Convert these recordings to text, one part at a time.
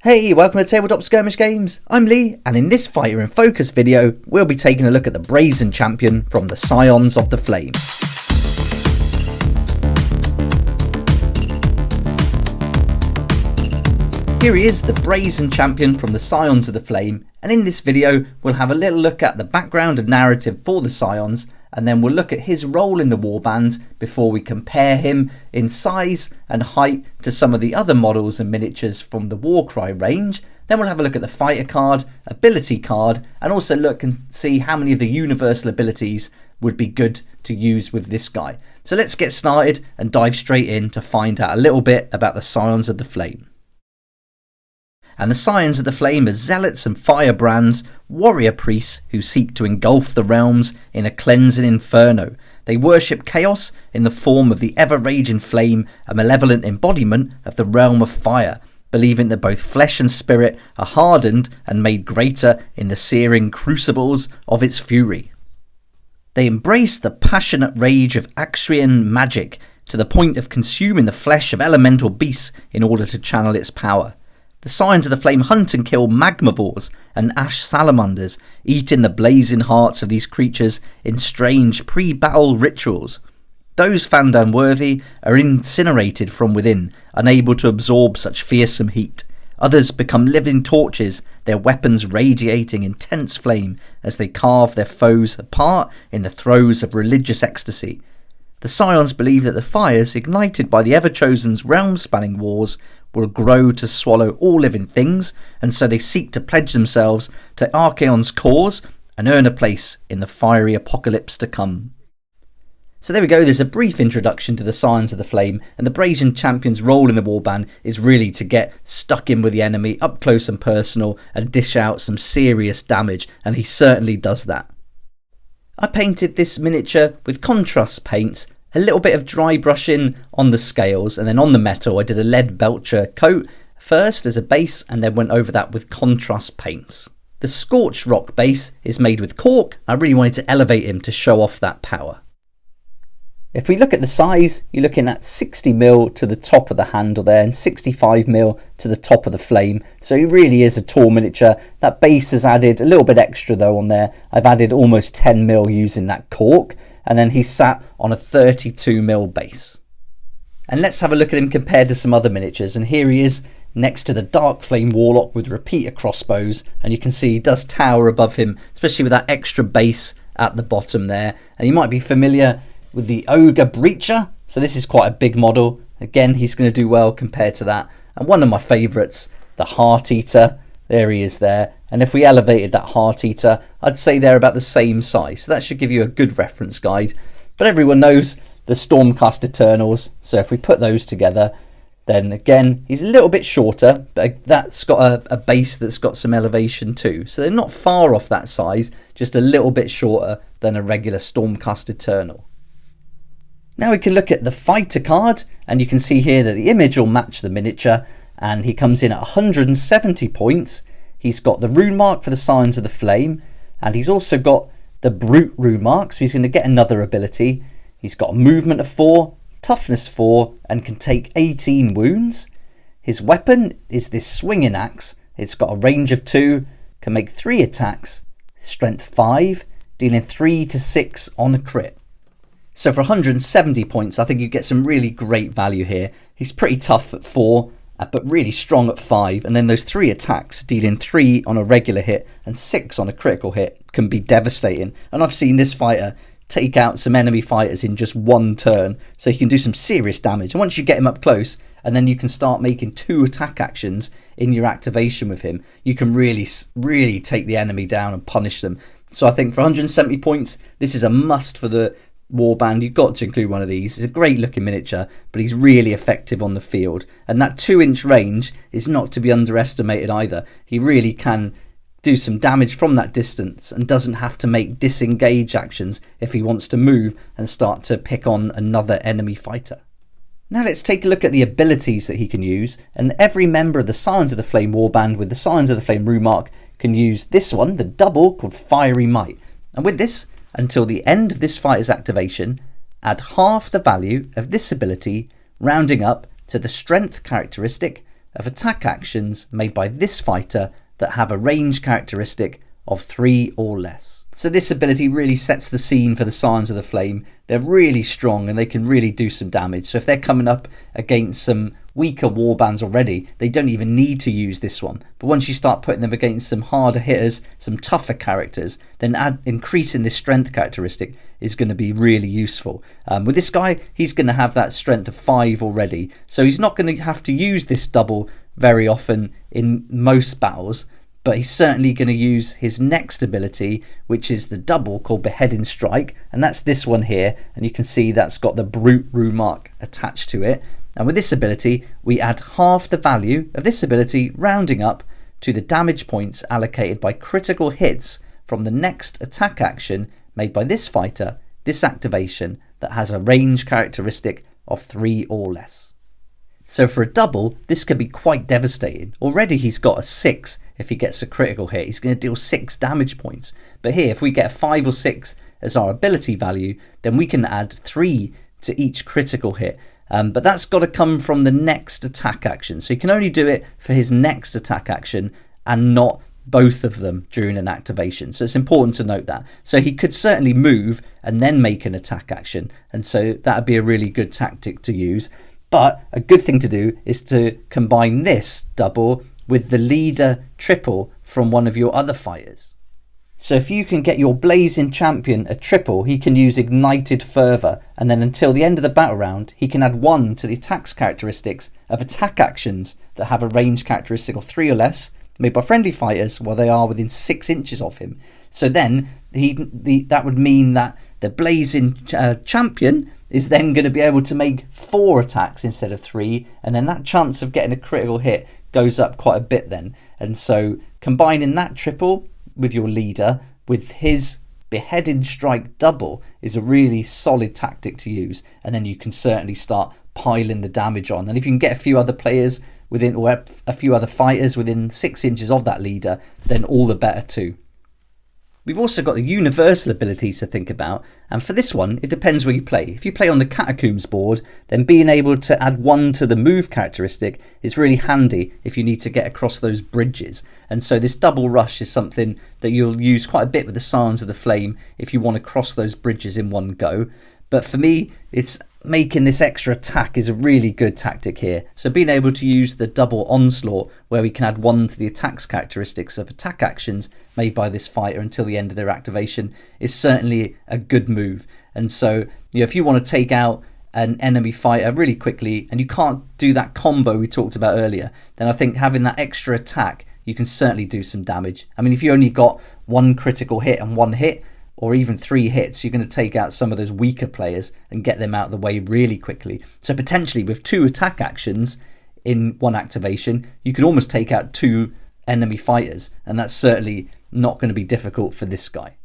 Hey, welcome to Tabletop Skirmish Games. I'm Lee, and in this Fighter in Focus video, we'll be taking a look at the Brazen Champion from the Scions of the Flame. Here he is, the Brazen Champion from the Scions of the Flame, and in this video, we'll have a little look at the background and narrative for the Scions, and then we'll look at his role in the warband before we compare him in size and height to some of the other models and miniatures from the Warcry range. Then we'll have a look at the fighter card, ability card, and also look and see how many of the universal abilities would be good to use with this guy. So let's get started and dive straight in to find out a little bit about the Scions of the Flame. And the Scions of the Flame are zealots and firebrands, warrior priests who seek to engulf the realms in a cleansing inferno. They worship chaos in the form of the ever-raging flame, a malevolent embodiment of the realm of fire, believing that both flesh and spirit are hardened and made greater in the searing crucibles of its fury. They embrace the passionate rage of Axian magic to the point of consuming the flesh of elemental beasts in order to channel its power. The Scions of the Flame hunt and kill magmavores and ash salamanders, eating the blazing hearts of these creatures in strange pre-battle rituals. Those found unworthy are incinerated from within, unable to absorb such fearsome heat. Others become living torches, their weapons radiating intense flame as they carve their foes apart in the throes of religious ecstasy. The Scions believe that the fires ignited by the Ever-Chosen's realm-spanning wars will grow to swallow all living things, and so they seek to pledge themselves to Archaon's cause and earn a place in the fiery apocalypse to come. So there we go, there's a brief introduction to the Scions of the Flame, and the Brazen Champion's role in the warband is really to get stuck in with the enemy up close and personal and dish out some serious damage, and he certainly does that. I painted this miniature with contrast paints, a little bit of dry brushing on the scales, and then on the metal I did a lead belcher coat first as a base and then went over that with contrast paints. The Scorched Rock base is made with cork. I really wanted to elevate him to show off that power. If we look at the size, you're looking at 60mm to the top of the handle there and 65mm to the top of the flame. So he really is a tall miniature. That base has added a little bit extra though on there. I've added almost 10mm using that cork. And then he's sat on a 32mm base. And let's have a look at him compared to some other miniatures. And here he is next to the Dark Flame Warlock with repeater crossbows. And you can see he does tower above him, especially with that extra base at the bottom there. And you might be familiar with the Ogre Breacher. So this is quite a big model. Again, he's going to do well compared to that. And one of my favourites, the Heart Eater. There he is there. And if we elevated that Heart Eater, I'd say they're about the same size. So that should give you a good reference guide. But everyone knows the Stormcast Eternals. So if we put those together, then again, he's a little bit shorter. But that's got a base that's got some elevation too. So they're not far off that size. Just a little bit shorter than a regular Stormcast Eternal. Now we can look at the fighter card. And you can see here that the image will match the miniature. And he comes in at 170 points. He's got the rune mark for the Scions of the Flame, and he's also got the Brute rune mark, so he's going to get another ability. He's got a movement of 4, toughness 4, and can take 18 wounds. His weapon is this swinging axe. It's got a range of 2, can make 3 attacks, strength 5, dealing 3 to 6 on a crit. So for 170 points, I think you get some really great value here. He's pretty tough at 4. But really strong at 5, and then those 3 attacks dealing 3 on a regular hit and 6 on a critical hit can be devastating. And I've seen this fighter take out some enemy fighters in just one turn, so he can do some serious damage. And once you get him up close, and then you can start making 2 attack actions in your activation with him, you can really take the enemy down and punish them. So I think for 170 points, this is a must for the warband. You've got to include one of these. It's a great looking miniature, but he's really effective on the field, and that 2-inch range is not to be underestimated either. He really can do some damage from that distance and doesn't have to make disengage actions if he wants to move and start to pick on another enemy fighter. Now let's take a look at the abilities that he can use, and every member of the Scions of the Flame warband with the Scions of the Flame rune mark can use this one, the double, called Fiery Might. And with this, until the end of this fighter's activation, add half the value of this ability, rounding up to the strength characteristic of attack actions made by this fighter that have a range characteristic of 3 or less. So this ability really sets the scene for the Scions of the Flame. They're really strong and they can really do some damage. So if they're coming up against some weaker warbands already, they don't even need to use this one. But once you start putting them against some harder hitters, some tougher characters, then increasing this strength characteristic is going to be really useful. With this guy, he's going to have that strength of 5 already. So he's not going to have to use this double very often in most battles. But he's certainly going to use his next ability, which is the double called Beheading Strike, and that's this one here, and you can see that's got the Brute rune mark attached to it. And with this ability, we add half the value of this ability, rounding up to the damage points allocated by critical hits from the next attack action made by this fighter, this activation that has a range characteristic of 3 or less. So for a double, this could be quite devastating. Already he's got a 6 if he gets a critical hit. He's going to deal 6 damage points. But here, if we get a 5 or 6 as our ability value, then we can add 3 to each critical hit. But that's got to come from the next attack action. So he can only do it for his next attack action and not both of them during an activation. So it's important to note that. So he could certainly move and then make an attack action. And so that would be a really good tactic to use. But a good thing to do is to combine this double with the leader triple from one of your other fighters. So if you can get your BRAZEN Champion a triple, he can use Ignited Fervor, and then until the end of the battle round, he can add 1 to the attacks characteristics of attack actions that have a range characteristic of 3 or less, made by friendly fighters while they are within 6 inches of him. So then that would mean that the BRAZEN Champion is then going to be able to make 4 attacks instead of 3, and then that chance of getting a critical hit goes up quite a bit then. And so combining that triple with your leader with his Beheading Strike double is a really solid tactic to use, and then you can certainly start piling the damage on. And if you can get a few other players within, or a few other fighters within 6 inches of that leader, then all the better too. We've also got the universal abilities to think about, and for this one it depends where you play. If you play on the Catacombs board, then being able to add 1 to the move characteristic is really handy if you need to get across those bridges. And so this double rush is something that you'll use quite a bit with the Scions of the Flame if you want to cross those bridges in one go. But for me, it's making this extra attack is a really good tactic here. So being able to use the double onslaught, where we can add 1 to the attacks characteristics of attack actions made by this fighter until the end of their activation, is certainly a good move. And so, if you want to take out an enemy fighter really quickly and you can't do that combo we talked about earlier, then I think having that extra attack, you can certainly do some damage. I mean, if you only got 1 critical hit and 1 hit, or even 3 hits, you're going to take out some of those weaker players and get them out of the way really quickly. So potentially with 2 attack actions in one activation, you could almost take out 2 enemy fighters, and that's certainly not going to be difficult for this guy.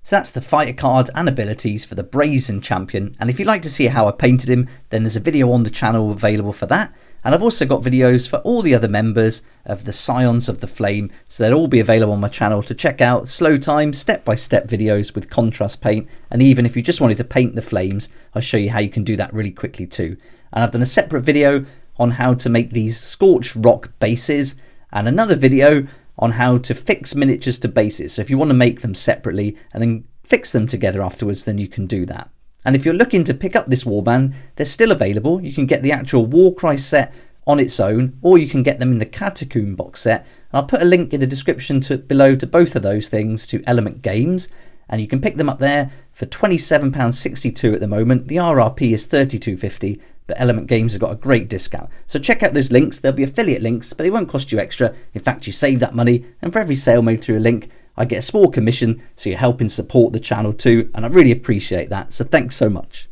So that's the fighter card and abilities for the BRAZEN Champion, and if you'd like to see how I painted him, then there's a video on the channel available for that. And I've also got videos for all the other members of the Scions of the Flame, so they'll all be available on my channel to check out slow time, step-by-step videos with contrast paint. And even if you just wanted to paint the flames, I'll show you how you can do that really quickly too. And I've done a separate video on how to make these scorched rock bases, and another video on how to fix miniatures to bases. So if you want to make them separately and then fix them together afterwards, then you can do that. And if you're looking to pick up this warband, they're still available. You can get the actual Warcry set on its own, or you can get them in the Catacomb box set. And I'll put a link in the description below to both of those things to Element Games, and you can pick them up there for £27.62 at the moment. The RRP is £32.50, but Element Games have got a great discount. So check out those links. There'll be affiliate links, but they won't cost you extra. In fact, you save that money, and for every sale made through a link, I get a small commission, so you're helping support the channel too, and I really appreciate that, so thanks so much.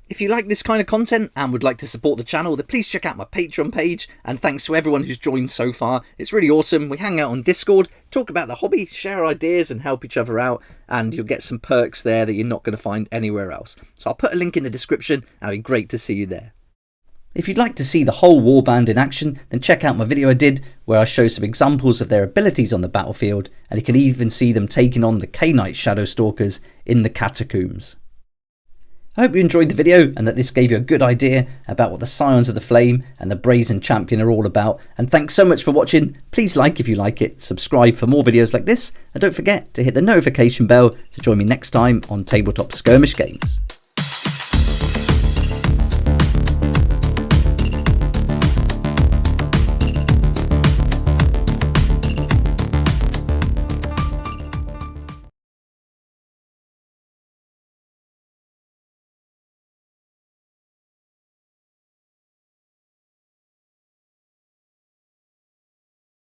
If you like this kind of content and would like to support the channel, then please check out my Patreon page, and thanks to everyone who's joined so far. It's really awesome. We hang out on Discord, talk about the hobby, share ideas and help each other out, and you'll get some perks there that you're not going to find anywhere else. So I'll put a link in the description, and it'll be great to see you there. If you'd like to see the whole warband in action, then check out my video I did where I show some examples of their abilities on the battlefield, and you can even see them taking on the K-Knight Shadow Stalkers in the Catacombs. I hope you enjoyed the video and that this gave you a good idea about what the Scions of the Flame and the Brazen Champion are all about. And thanks so much for watching. Please like if you like it, subscribe for more videos like this, and don't forget to hit the notification bell to join me next time on Tabletop Skirmish Games.